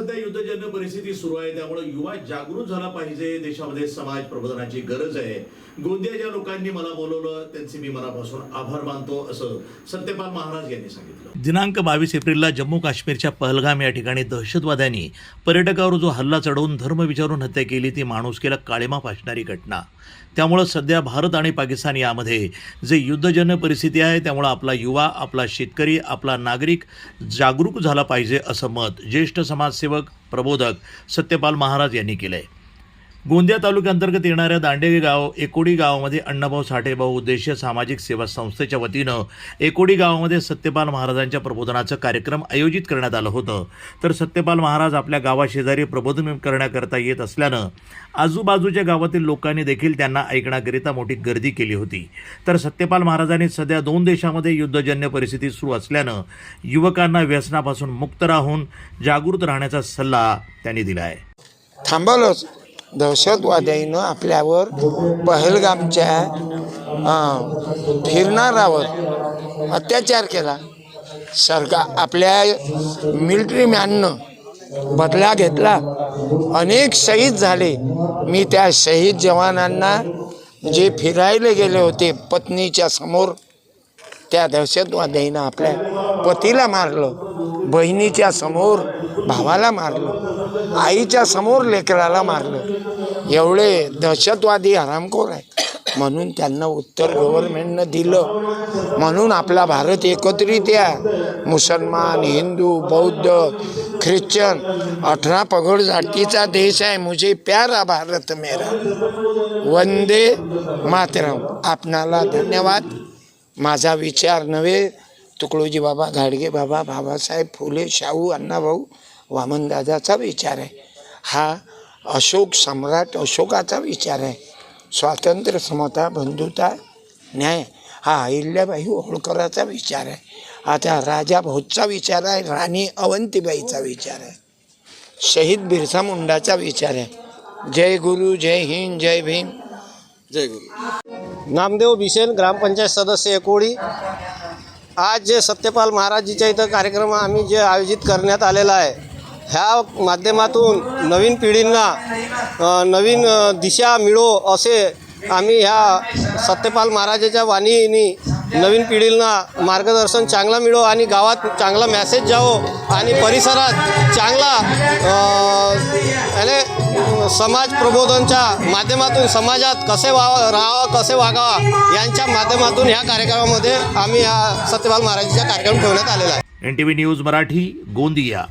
सध्या युद्धजन्य परिस्थिती सुरू आहे, त्यामुळे युवा जागृत झाला पाहिजे. देशामध्ये समाज प्रबोधनाची गरज आहे. गोंदियाच्या लोकांनी मला बोलवलं, त्यांचे मी मनापासून आभार मानतो, असं सत्यपाल महाराज यांनी सांगितलं. दिनांक 22 एप्रिलला जम्मू काश्मीरच्या पहलगाम या ठिकाणी दहशतवाद्यांनी पर्यटकावर जो हल्ला चढवून धर्म विचारून हत्या केली, ती माणुसकीला काळिमा फासणारी घटना. त्यामुळं सध्या भारत आणि पाकिस्तान यामध्ये जे युद्धजन्य परिस्थिती आहे, त्यामुळं आपला युवा, आपला शेतकरी, आपला नागरिक जागरूक झाला पाहिजे, असं मत ज्येष्ठ समाजसेवक प्रबोधक सत्यपाल महाराज यांनी केलं आहे. गोंदिया तालुक्याअंतर्गत येणाऱ्या दांडेली गाव एकोडी गावामध्ये अण्णाभाऊ साठे बहुउद्देशीय सामाजिक सेवा संस्थेच्या वतीनं एकोडी गावामध्ये सत्यपाल महाराजांच्या प्रबोधनाचं कार्यक्रम आयोजित करण्यात आलं होतं. तर सत्यपाल महाराज आपल्या गावाशेजारी प्रबोधन करण्याकरता येत असल्यानं आजूबाजूच्या गावातील लोकांनी देखील त्यांना ऐकण्याकरिता मोठी गर्दी केली होती. तर सत्यपाल महाराजांनी सध्या 2 देशामध्ये युद्धजन्य परिस्थिती सुरू असल्यानं युवकांना व्यसनापासून मुक्त राहून जागृत राहण्याचा सल्ला त्यांनी दिला आहे. थांबवलंच. दहशतवाद्यानं आपल्यावर पहलगामच्या फिरणारावर अत्याचार केला. सरकार आपल्या मिलिटरी मॅननं बदला घेतला. अनेक शहीद झाले. मी त्या शहीद जवानांना जे फिरायला गेले होते पत्नीच्या समोर, त्या दहशतवाद्यानं आपल्या पतीला मारलं, बहिणीच्या समोर भावाला मारलं, आईच्या समोर लेकराला मारलं. एवढे दहशतवादी हरामखोर आहे. म्हणून त्यांना उत्तर गव्हर्नमेंटनं दिलं. म्हणून आपला भारत एकत्रित आहे. मुसलमान, हिंदू, बौद्ध, ख्रिश्चन 18 पगड जातीचा देश आहे. मुझे प्यारा भारत मेरा. वंदे मातरम. आपणाला धन्यवाद. माझा विचार नव्हे, तुकडोजी बाबा, घाडगे बाबा, बाबासाहेब फुले, शाहू, अण्णाभाऊ, वामनदादाचा विचार आहे. हा अशोक सम्राट अशोकाचा विचार आहे. स्वातंत्र्य, समता, बंधुता, न्याय हा अहिल्याबाई होळकराचा विचार आहे. आता राजा भोजचा विचार आहे, राणी अवंतीबाईचा विचार आहे, शहीद बिरसा मुंडाचा विचार आहे. जय गुरु, जय हिंद, जय भीम, जय गुरु. नामदेव बिसेन, ग्रामपंचायत सदस्य एकोडी. आज जे सत्यपाल महाराजीच्या इथं कार्यक्रम आम्ही जे आयोजित करण्यात आलेला आहे, ह्या माध्यमातून नवीन पिढींना नवीन दिशा मिळो असे आम्ही ह्या सत्यपाल महाराजाच्या वाणीनी नवीन पिढींना मार्गदर्शन चांगला मिळो आणि गावात चांगला मेसेज जावो आणि परिसरात चांगला समाज प्रबोधनच्या माध्यमातून समाजात कसे राहावं, कसे वागावं यांच्या माध्यमातून ह्या कार्यक्रमामध्ये आम्ही ह्या सत्यपाल महाराजांचा कार्यक्रम ठेवण्यात आलेला आहे. NTV news Marathi, Gondia.